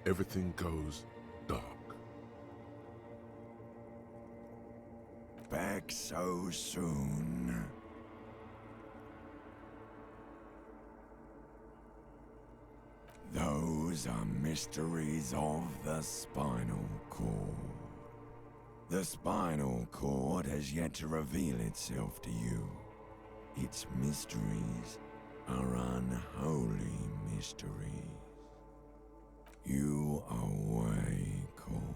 everything goes dark. Back so soon. Those are mysteries of the spinal cord. The spinal cord has yet to reveal itself to you. Its mysteries are unholy mysteries. You are way cool.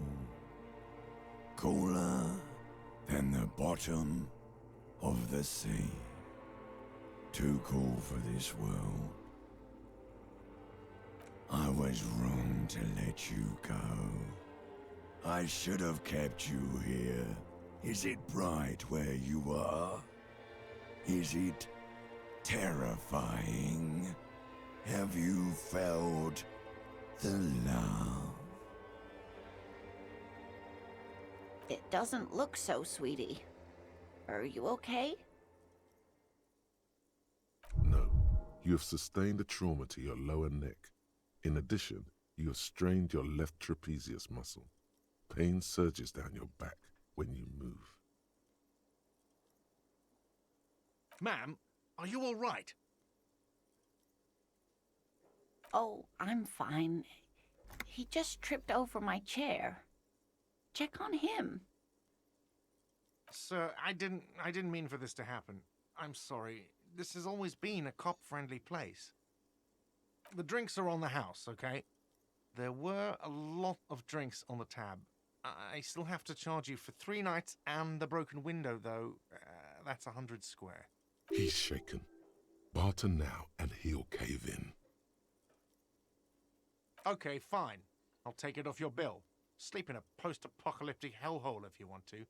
Cooler than the bottom of the sea. Too cool for this world. I was wrong to let you go. I should have kept you here. Is it bright where you are? Is it terrifying? Have you felt the love? It doesn't look so, sweetie. Are you okay? No, you have sustained a trauma to your lower neck. In addition, you have strained your left trapezius muscle. Pain surges down your back when you move. Ma'am, are you all right? Oh, I'm fine. He just tripped over my chair. Check on him. Sir, I didn't mean for this to happen. I'm sorry. This has always been a cop-friendly place. The drinks are on the house, okay? There were a lot of drinks on the tab. I still have to charge you for 3 nights and the broken window, though. That's 100 square. He's shaken. Barter now and he'll cave in. Okay, fine. I'll take it off your bill. Sleep in a post-apocalyptic hellhole if you want to.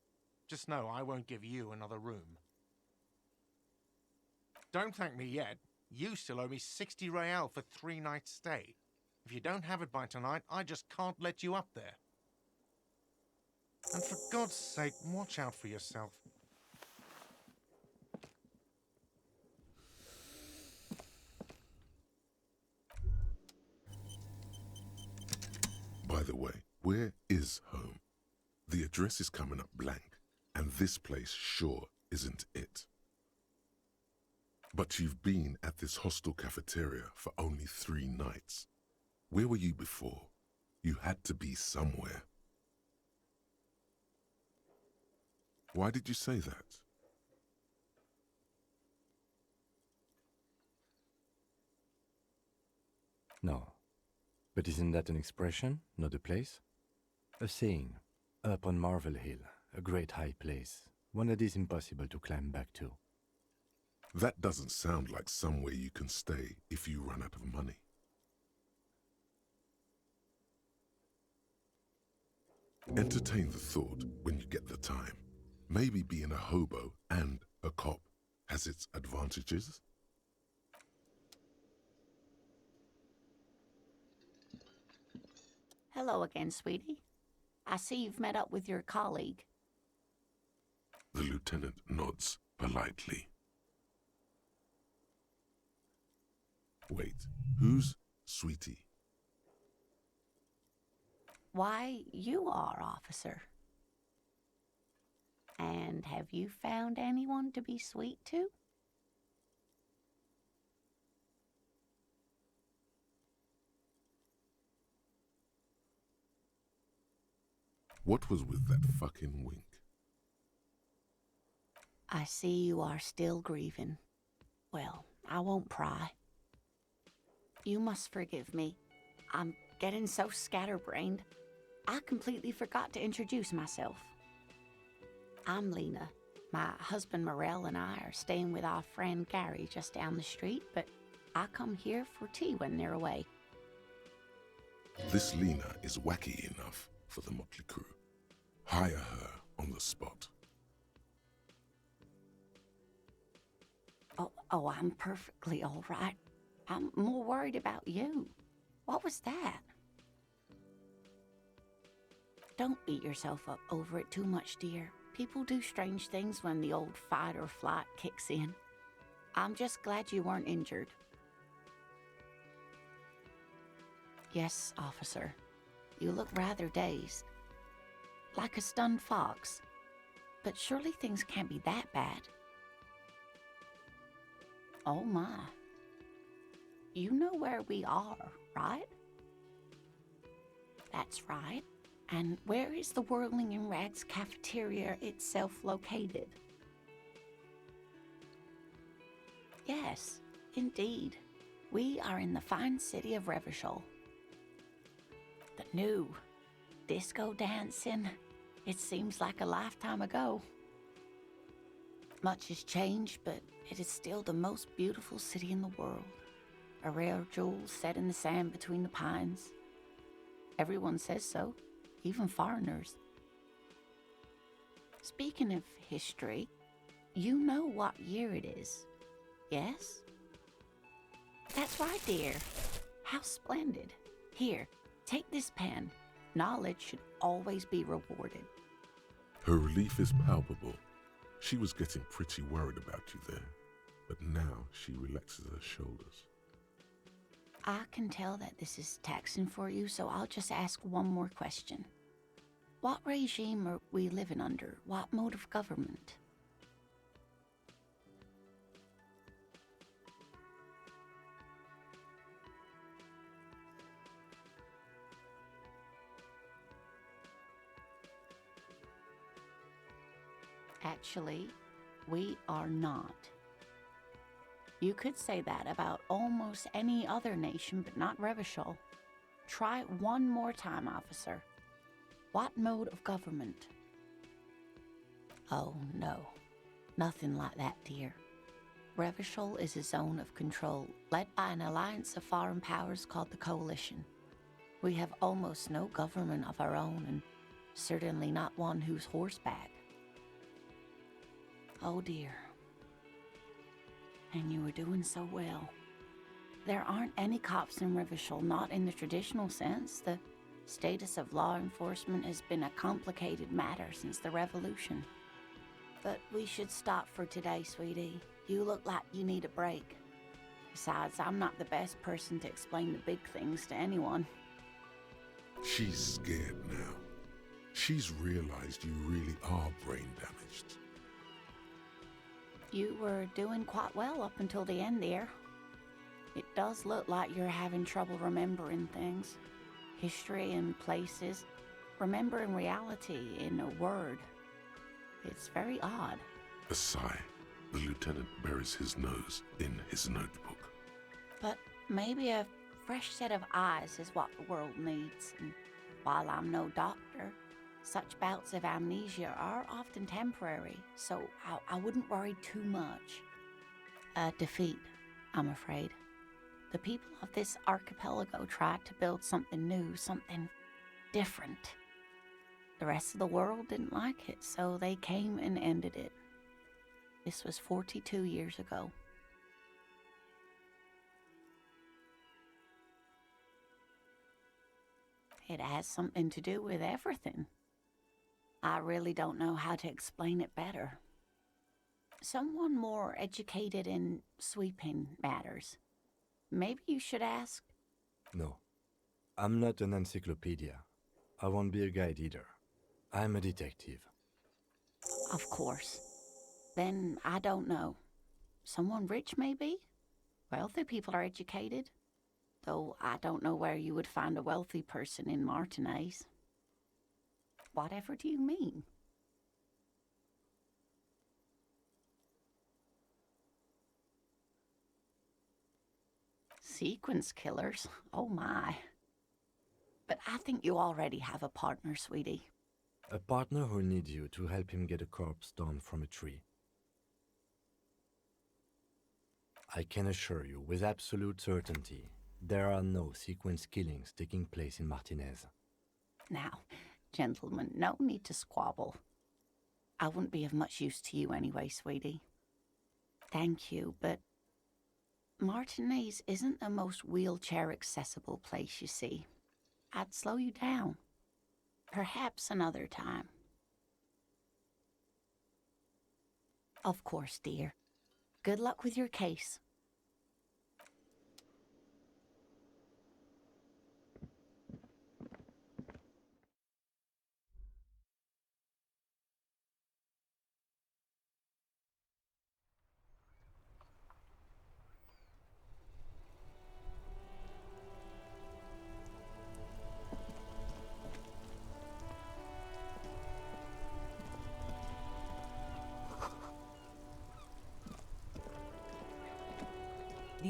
Just know I won't give you another room. Don't thank me yet. You still owe me 60 real for 3 nights stay. If you don't have it by tonight, I just can't let you up there. And for God's sake, watch out for yourself. By the way, where is home? The address is coming up blank, and this place sure isn't it. But you've been at this hostel cafeteria for only 3 nights. Where were you before? You had to be somewhere. Why did you say that? No. But isn't that an expression, not a place? A saying. Up on Marvel Hill, a great high place, one that is impossible to climb back to. That doesn't sound like somewhere you can stay if you run out of money. Entertain the thought when you get the time. Maybe being a hobo and a cop has its advantages. Hello again, sweetie. I see you've met up with your colleague. The lieutenant nods politely. Wait, who's Sweetie? Why, you are, officer. And have you found anyone to be sweet to? What was with that fucking wink? I see you are still grieving. Well, I won't pry. You must forgive me. I'm getting so scatterbrained. I completely forgot to introduce myself. I'm Lena. My husband Morel and I are staying with our friend Gary just down the street, but I come here for tea when they're away. This Lena is wacky enough for the motley crew. Hire her on the spot. Oh, I'm perfectly all right. I'm more worried about you. What was that? Don't beat yourself up over it too much, dear. People do strange things when the old fight or flight kicks in. I'm just glad you weren't injured. Yes, officer. You look rather dazed. Like a stunned fox. But surely things can't be that bad. Oh my. You know where we are, right? That's right. And where is the Whirling in Rags cafeteria itself located? Yes, indeed. We are in the fine city of Revachol. The new disco dancing. It seems like a lifetime ago. Much has changed, but it is still the most beautiful city in the world. A rare jewel set in the sand between the pines. Everyone says so, even foreigners. Speaking of history, you know what year it is, yes? That's right, dear. How splendid. Here, take this pen. Knowledge should always be rewarded. Her relief is palpable. She was getting pretty worried about you there, but now she relaxes her shoulders. I can tell that this is taxing for you, so I'll just ask one more question. What regime are we living under? What mode of government? Actually, we are not. You could say that about almost any other nation, but not Revachol. Try it one more time, officer. What mode of government? Oh, no. Nothing like that, dear. Revachol is a zone of control, led by an alliance of foreign powers called the Coalition. We have almost no government of our own, and certainly not one who's horseback. Oh, dear. And you were doing so well. There aren't any cops in Revachol, not in the traditional sense. The status of law enforcement has been a complicated matter since the revolution. But we should stop for today, sweetie. You look like you need a break. Besides, I'm not the best person to explain the big things to anyone. She's scared now. She's realized you really are brain damaged. You were doing quite well up until the end there. It does look like you're having trouble remembering things. History and places. Remembering reality in a word. It's very odd. A sigh. The lieutenant buries his nose in his notebook. But maybe a fresh set of eyes is what the world needs. And while I'm no doctor, such bouts of amnesia are often temporary, so I wouldn't worry too much. A defeat, I'm afraid. The people of this archipelago tried to build something new, something different. The rest of the world didn't like it, so they came and ended it. This was 42 years ago. It has something to do with everything. I really don't know how to explain it better. Someone more educated in sweeping matters. Maybe you should ask. No, I'm not an encyclopedia. I won't be a guide either. I'm a detective. Of course. Then I don't know. Someone rich, maybe? Wealthy people are educated. Though I don't know where you would find a wealthy person in Martinez. Whatever do you mean? Sequence killers? Oh my. But I think you already have a partner, sweetie. A partner who needs you to help him get a corpse down from a tree. I can assure you with absolute certainty, there are no sequence killings taking place in Martinez. Now, gentlemen, no need to squabble. I wouldn't be of much use to you anyway, sweetie. Thank you, but Martinez isn't the most wheelchair-accessible place, you see. I'd slow you down. Perhaps another time. Of course, dear. Good luck with your case.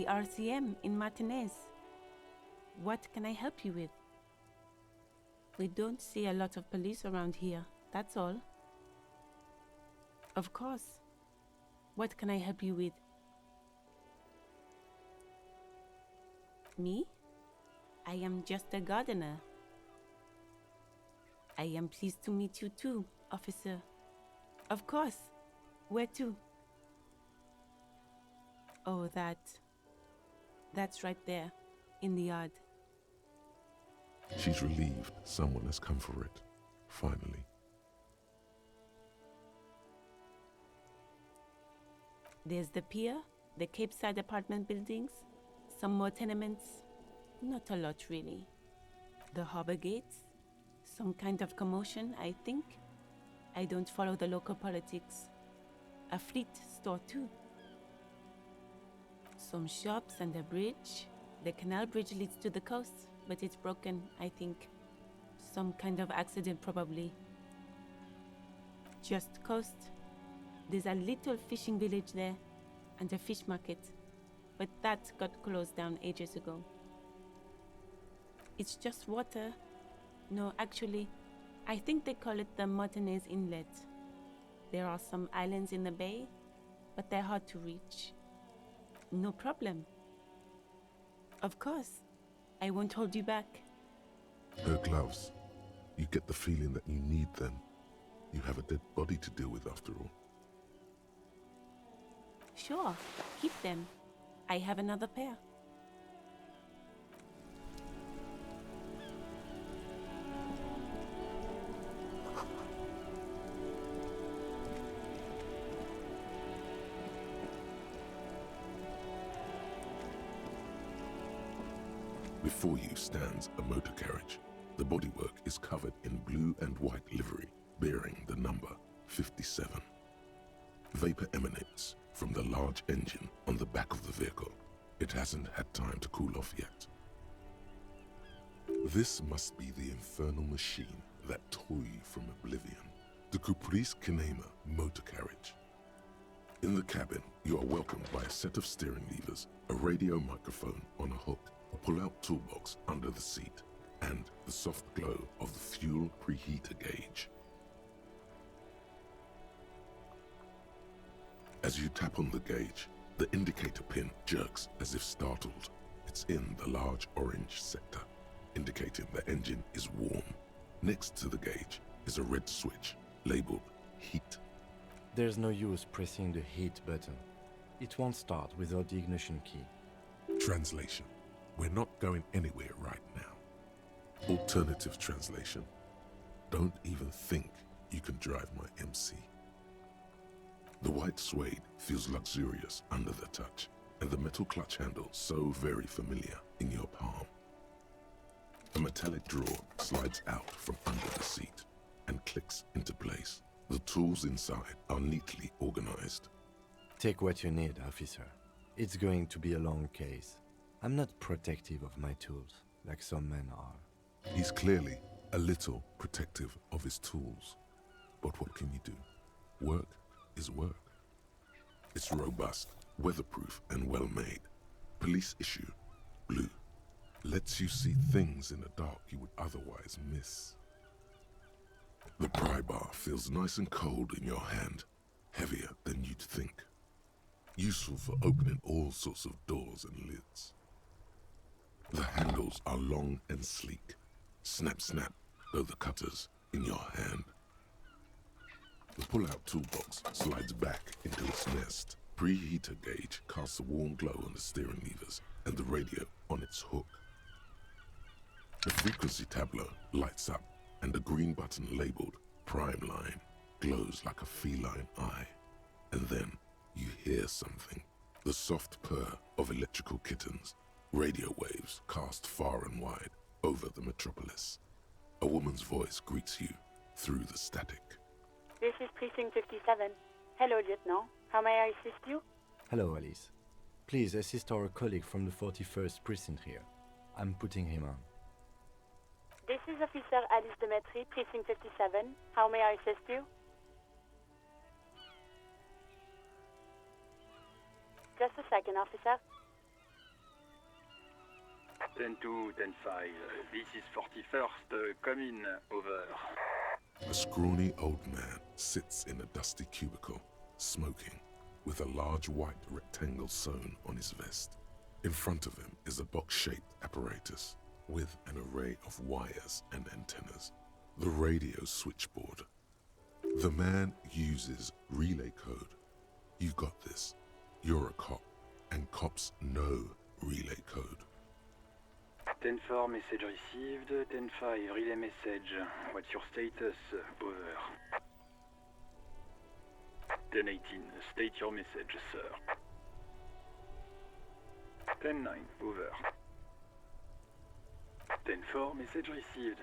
RCM in Martinez. What can I help you with? We don't see a lot of police around here, that's all. Of course. What can I help you with? Me? I am just a gardener. I am pleased to meet you too, officer. Of course. Where to? Oh, that's right there, in the yard. She's relieved someone has come for it, finally. There's the pier, the Cape Side apartment buildings, some more tenements. Not a lot, really. The harbor gates, some kind of commotion, I think. I don't follow the local politics. A fleet store, too. Some shops and a bridge. The canal bridge leads to the coast, but it's broken, I think. Some kind of accident, probably. Just coast. There's a little fishing village there, and a fish market, but that got closed down ages ago. It's just water. No, actually, I think they call it the Martinez Inlet. There are some islands in the bay, but they're hard to reach. No problem. Of course. I won't hold you back. Her gloves. You get the feeling that you need them. You have a dead body to deal with after all. Sure, keep them. I have another pair. Before you stands a motor carriage. The bodywork is covered in blue and white livery, bearing the number 57. Vapor emanates from the large engine on the back of the vehicle. It hasn't had time to cool off yet. This must be the infernal machine that tore you from oblivion. The Caprice Kinema motor carriage. In the cabin, you are welcomed by a set of steering levers, a radio microphone on a hook, a pull-out toolbox under the seat, and the soft glow of the fuel preheater gauge. As you tap on the gauge, the indicator pin jerks as if startled. It's in the large orange sector, indicating the engine is warm. Next to the gauge is a red switch labeled heat. There's no use pressing the heat button. It won't start without the ignition key. Translation. We're not going anywhere right now. Alternative translation. Don't even think you can drive my MC. The white suede feels luxurious under the touch, and the metal clutch handle so very familiar in your palm. A metallic drawer slides out from under the seat and clicks into place. The tools inside are neatly organized. Take what you need, officer. It's going to be a long case. I'm not protective of my tools, like some men are. He's clearly a little protective of his tools. But what can you do? Work is work. It's robust, weatherproof, and well-made. Police issue, blue. Lets you see things in the dark you would otherwise miss. The pry bar feels nice and cold in your hand, heavier than you'd think. Useful for opening all sorts of doors and lids. The handles are long and sleek. Snap, snap, though the cutters in your hand. The pull-out toolbox slides back into its nest. Preheater gauge casts a warm glow on the steering levers and the radio on its hook. The frequency tableau lights up and the green button labeled Prime Line glows like a feline eye. And then you hear something. The soft purr of electrical kittens. Radio waves cast far and wide over the metropolis. A woman's voice greets you through the static. This is Precinct 57. Hello, Lieutenant. How may I assist you? Hello, Alice. Please assist our colleague from the 41st Precinct here. I'm putting him on. This is Officer Alice Demetri, Precinct 57. How may I assist you? Just a second, officer. 10-2, 10-5. This is 41st. Come in. Over. A scrawny old man sits in a dusty cubicle, smoking, with a large white rectangle sewn on his vest. In front of him is a box-shaped apparatus with an array of wires and antennas. The radio switchboard. The man uses relay code. You got this. You're a cop, and cops know relay code. 10-4, message received. 10-5, relay message. What's your status? Over. 10-18, state your message, sir. 10-9, over. 10-4, message received.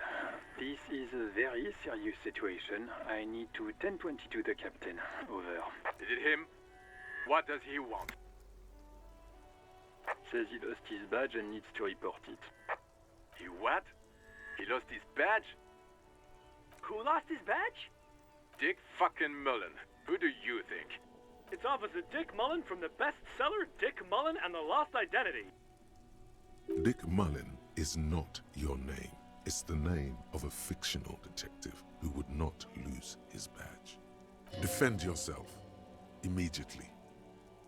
This is a very serious situation. I need to 10-22 the captain. Over. Is it him? What does he want? Says he lost his badge and needs to report it. He what? He lost his badge? Who lost his badge? Dick fucking Mullen. Who do you think? It's Officer Dick Mullen from the bestseller Dick Mullen and the Lost Identity. Dick Mullen is not your name. It's the name of a fictional detective who would not lose his badge. Defend yourself. Immediately.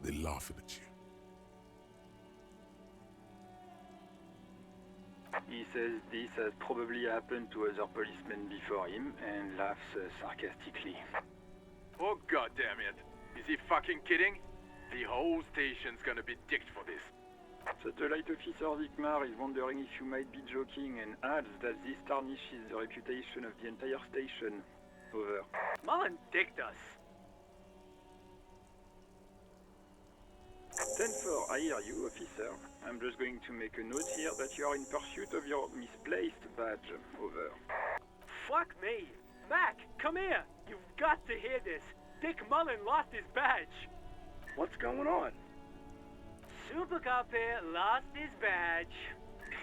They're laughing at you. He says this has probably happened to other policemen before him and laughs sarcastically. Oh goddamn it! Is he fucking kidding? The whole station's gonna be dicked for this. Satellite Officer Vikmar is wondering if you might be joking and adds that this tarnishes the reputation of the entire station. Over. Mullen dicked us. 10-4, I hear you, officer. I'm just going to make a note here that you are in pursuit of your misplaced badge. Over. Fuck me. Mac, come here. You've got to hear this. Dick Mullen lost his badge. What's going on? Super Cop here lost his badge.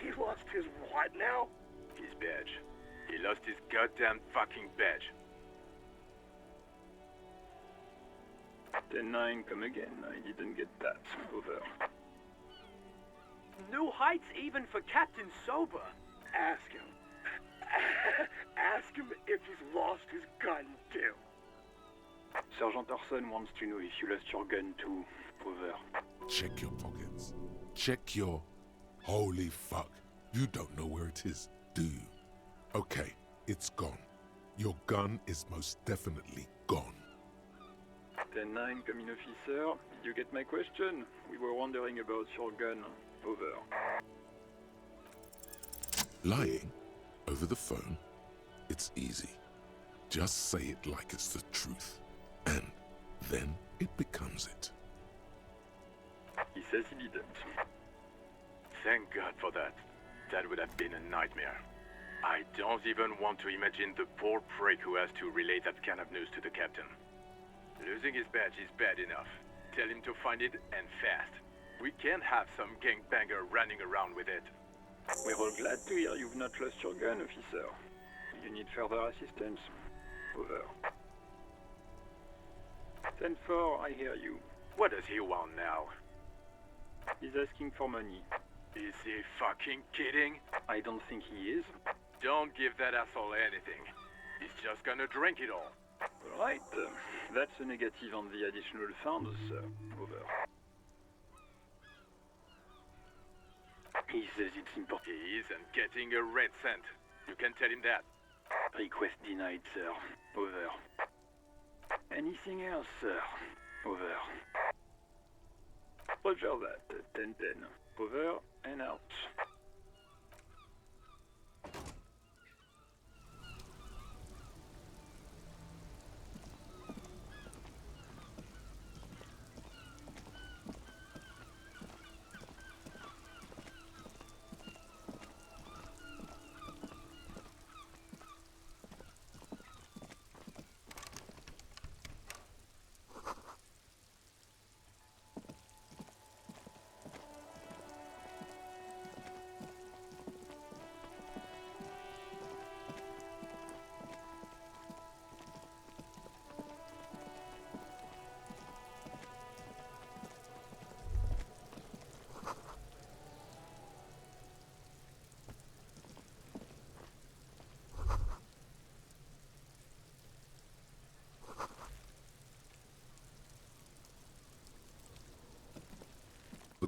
He lost his what now? His badge. He lost his goddamn fucking badge. 10-9, come again. I didn't get that. Over. New heights even for Captain Sober. Ask him. Ask him if he's lost his gun, too. Sergeant Orson wants to know if you lost your gun too. Over. Check your pockets. Check your... Holy fuck. You don't know where it is, do you? Okay, it's gone. Your gun is most definitely gone. 10-9, come in, officer. Did you get my question? We were wondering about your gun. Over. Lying over the phone? It's easy. Just say it like it's the truth. And then it becomes it. He says he didn't. Thank God for that. That would have been a nightmare. I don't even want to imagine the poor prick who has to relay that kind of news to the captain. Losing his badge is bad enough. Tell him to find it, and fast. We can't have some gangbanger running around with it. We're all glad to hear you've not lost your gun, officer. You need further assistance. Over. 10-4, I hear you. What does he want now? He's asking for money. Is he fucking kidding? I don't think he is. Don't give that asshole anything. He's just gonna drink it all. Right. That's a negative on the additional funds, sir. Over. He says it's important. He isn't getting a red cent. You can tell him that. Request denied, sir. Over. Anything else, sir? Over. Roger that. 10-10. Over and out.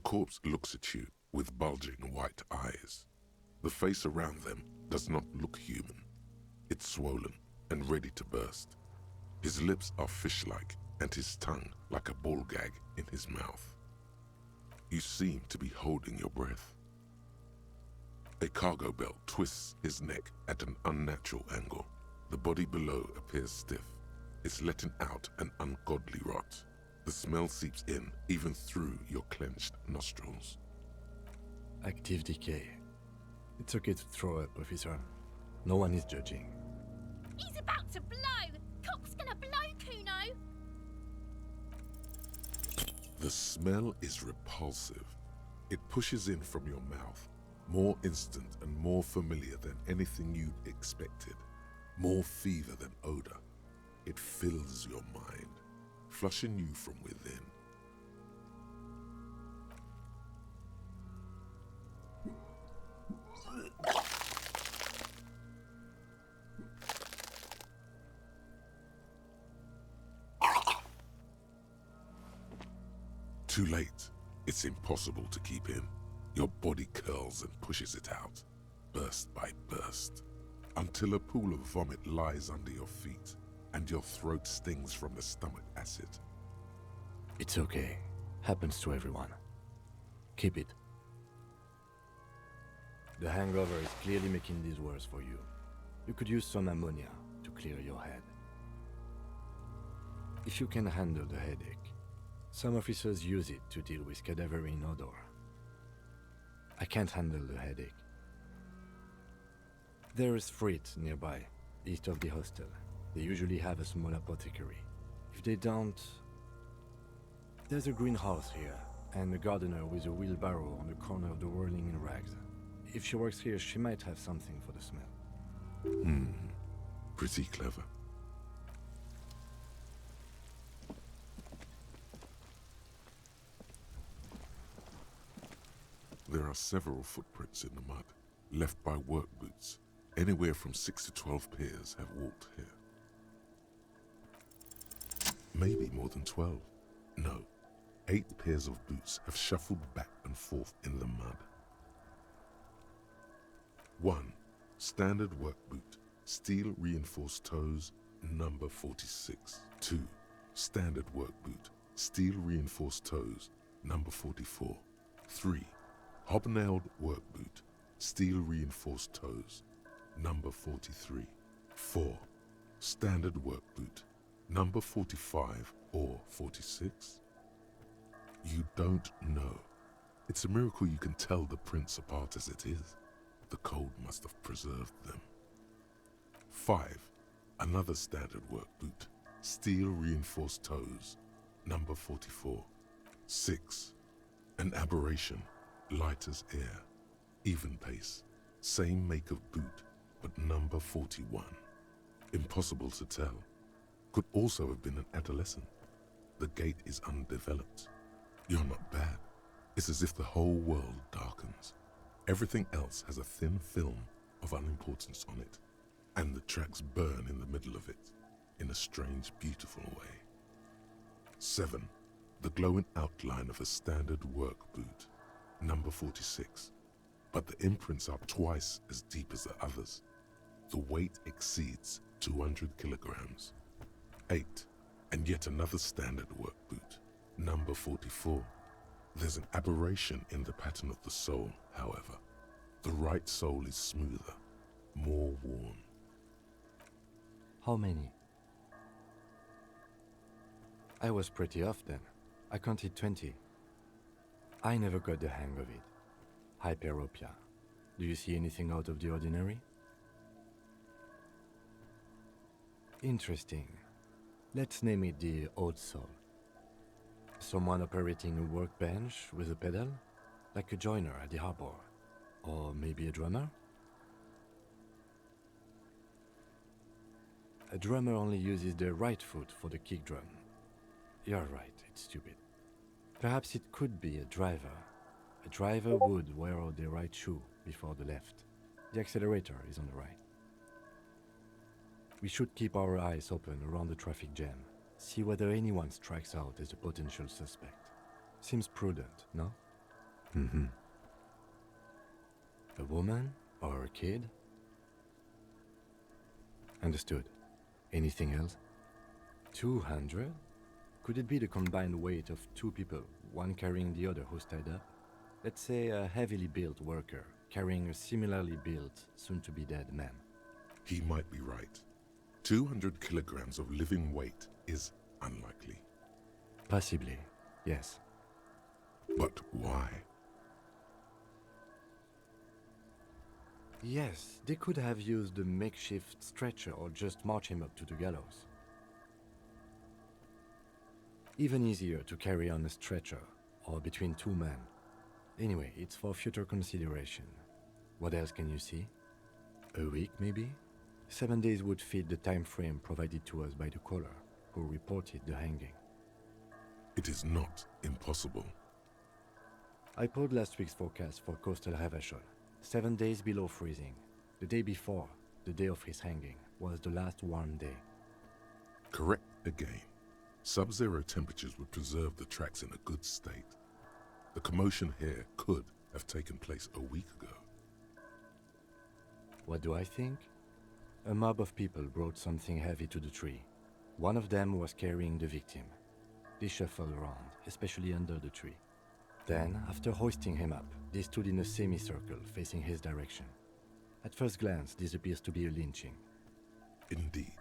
corpse looks at you with bulging white eyes. The face around them does not look human. It's swollen and ready to burst. His lips are fish-like and his tongue like a ball gag in his mouth. You seem to be holding your breath. A cargo belt twists his neck at an unnatural angle. The body below appears stiff. It's letting out an ungodly rot. The smell seeps in even through your clenched nostrils. Active decay. It's okay to throw up, officer. No one is judging. He's about to blow! Cop's gonna blow, Cuno! The smell is repulsive. It pushes in from your mouth, more instant and more familiar than anything you'd expected, more fever than odor. It fills your mind, flushing you from within. Too late. It's impossible to keep in. Your body curls and pushes it out, burst by burst, until a pool of vomit lies under your feet and your throat stings from the stomach acid. It's okay. Happens to everyone. Keep it. The hangover is clearly making this worse for you. You could use some ammonia to clear your head. If you can handle the headache, some officers use it to deal with cadaverine odor. I can't handle the headache. There is Frit nearby, east of the hostel. They usually have a small apothecary. If they don't... There's a greenhouse here, and a gardener with a wheelbarrow on the corner of the whirling in rags. If she works here, she might have something for the smell. Pretty clever. There are several footprints in the mud, left by work boots. Anywhere from 6 to 12 pairs have walked here. Maybe more than 12. No, 8 pairs of boots have shuffled back and forth in the mud. 1. Standard work boot, steel reinforced toes, number 46. 2. Standard work boot, steel reinforced toes, number 44. 3. Hobnailed work boot, steel reinforced toes, number 43. 4. Standard work boot, number 45 or 46. You don't know. It's a miracle you can tell the prints apart as it is. The cold must have preserved them. 5. Another standard work boot, steel reinforced toes, number 44. 6. An aberration, light as air, even pace, same make of boot, but number 41. Impossible to tell. Could also have been an adolescent. The gait is undeveloped. You're not bad. It's as if the whole world darkens. Everything else has a thin film of unimportance on it, and the tracks burn in the middle of it, in a strange, beautiful way. 7. The glowing outline of a standard work boot, number 46, but the imprints are twice as deep as the others. The weight exceeds 200 kilograms. 8. And yet another standard work boot, number 44. There's an aberration in the pattern of the sole, however. The right sole is smoother, more worn. How many? I was pretty off then. I counted 20. I never got the hang of it. Hyperopia. Do you see anything out of the ordinary? Interesting. Let's name it the old soul. Someone operating a workbench with a pedal, like a joiner at the harbor. Or maybe a drummer? A drummer only uses the right foot for the kick drum. You're right, it's stupid. Perhaps it could be a driver. A driver would wear out the right shoe before the left. The accelerator is on the right. We should keep our eyes open around the traffic jam. See whether anyone strikes out as a potential suspect. Seems prudent, no? Mm-hmm. A woman or a kid? Understood. Anything else? 200? Could it be the combined weight of two people, one carrying the other who's tied up? Let's say a heavily built worker carrying a similarly built, soon-to-be-dead man. He might be right. 200 kilograms of living weight is unlikely. Possibly, yes. But why? Yes, they could have used a makeshift stretcher or just march him up to the gallows. Even easier to carry on a stretcher, or between two men. Anyway, it's for future consideration. What else can you see? A week, maybe? 7 days would fit the time frame provided to us by the caller, who reported the hanging. It is not impossible. I pulled last week's forecast for coastal Havashol. 7 days below freezing. The day before, the day of his hanging, was the last warm day. Correct again. Sub-zero temperatures would preserve the tracks in a good state. The commotion here could have taken place a week ago. What do I think? A mob of people brought something heavy to the tree. One of them was carrying the victim. They shuffled around, especially under the tree. Then, after hoisting him up, they stood in a semicircle facing his direction. At first glance, this appears to be a lynching. Indeed,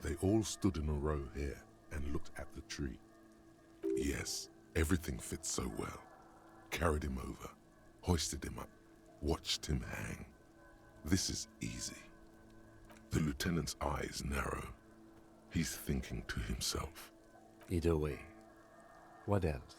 they all stood in a row here and looked at the tree. Yes, everything fits so well. Carried him over, hoisted him up, watched him hang. This is easy. The lieutenant's eyes narrow. He's thinking to himself. Either way. What else?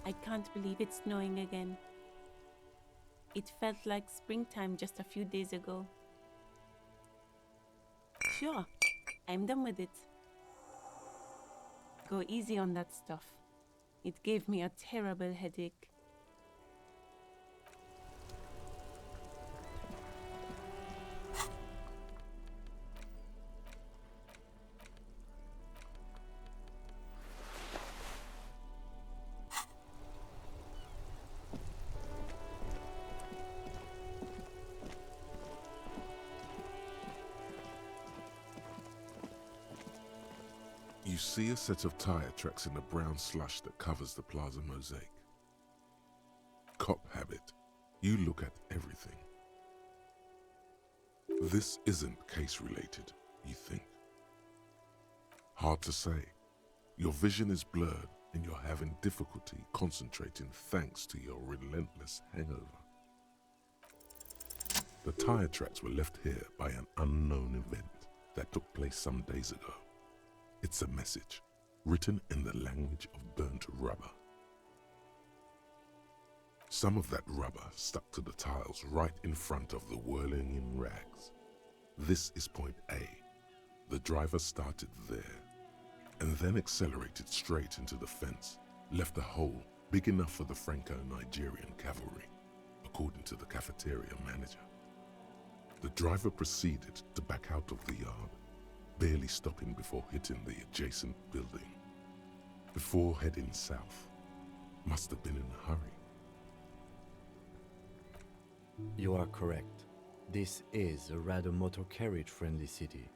I can't believe it's snowing again. It felt like springtime just a few days ago. Sure, I'm done with it. Go easy on that stuff. It gave me a terrible headache. You see a set of tire tracks in the brown slush that covers the plaza mosaic. Cop habit. You look at everything. This isn't case-related, you think. Hard to say. Your vision is blurred and you're having difficulty concentrating thanks to your relentless hangover. The tire tracks were left here by an unknown event that took place some days ago. It's a message, written in the language of burnt rubber. Some of that rubber stuck to the tiles right in front of the whirling in rags. This is point A. The driver started there, and then accelerated straight into the fence, left a hole big enough for the Franco-Nigerian cavalry, according to the cafeteria manager. The driver proceeded to back out of the yard, barely stopping before hitting the adjacent building. Before heading south, must have been in a hurry. You are correct. This is a rather motor carriage-friendly city.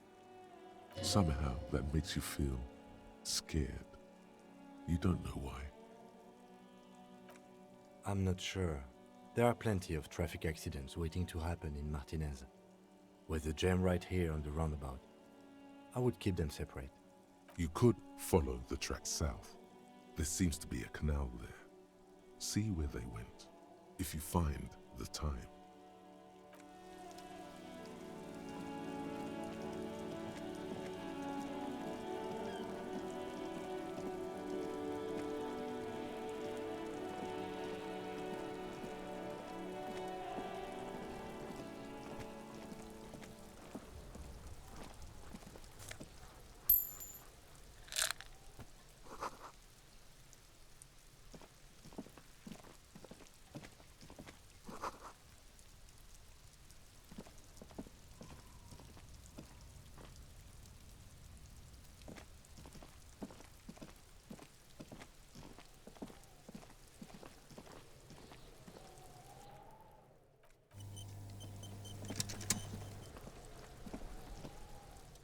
Somehow that makes you feel scared. You don't know why. I'm not sure. There are plenty of traffic accidents waiting to happen in Martinez. With the jam right here on the roundabout, I would keep them separate. You could follow the track south. There seems to be a canal there. See where they went, if you find the time.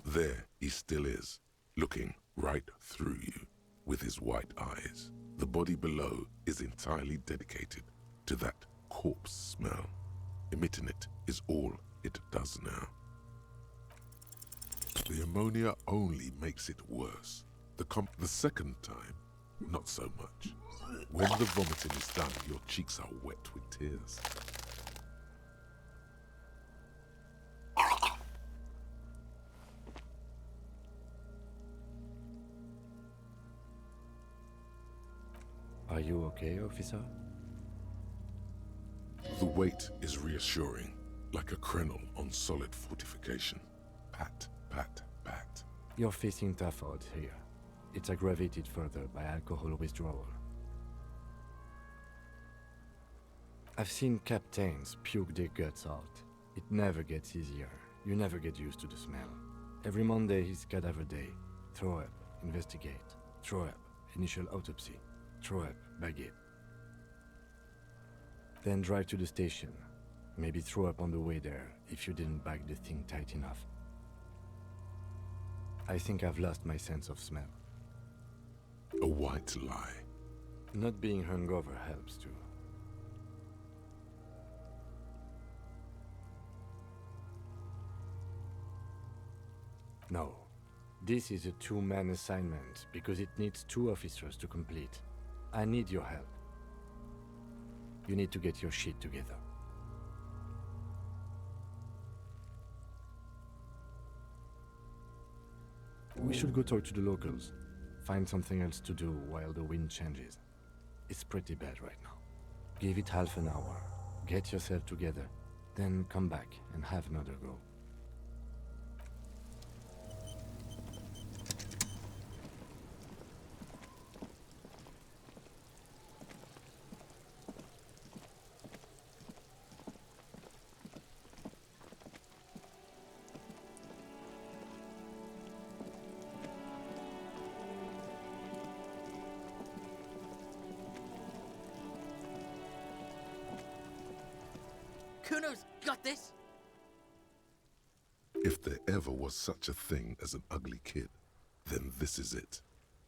There he still is, looking right through you with his white eyes. The body below is entirely dedicated to that corpse smell. Emitting it is all it does now. The ammonia only makes it worse. The second time, not so much. When the vomiting is done, your cheeks are wet with tears. Are you okay, officer? The weight is reassuring, like a crenel on solid fortification. Pat, pat, pat. You're facing tough odds here. It's aggravated further by alcohol withdrawal. I've seen captains puke their guts out. It never gets easier. You never get used to the smell. Every Monday is cadaver day. Throw up, investigate. Throw up, initial autopsy. Throw up, bag it. Then drive to the station. Maybe throw up on the way there if you didn't bag the thing tight enough. I think I've lost my sense of smell. A white lie. Not being hungover helps too. No. This is a two-man assignment because it needs 2 officers to complete. I need your help. You need to get your shit together. We should go talk to the locals. Find something else to do while the wind changes. It's pretty bad right now. Give it half an hour. Get yourself together. Then come back and have another go. Cuno's got this! If there ever was such a thing as an ugly kid, then this is it.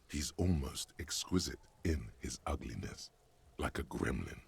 He's almost exquisite in his ugliness, like a gremlin.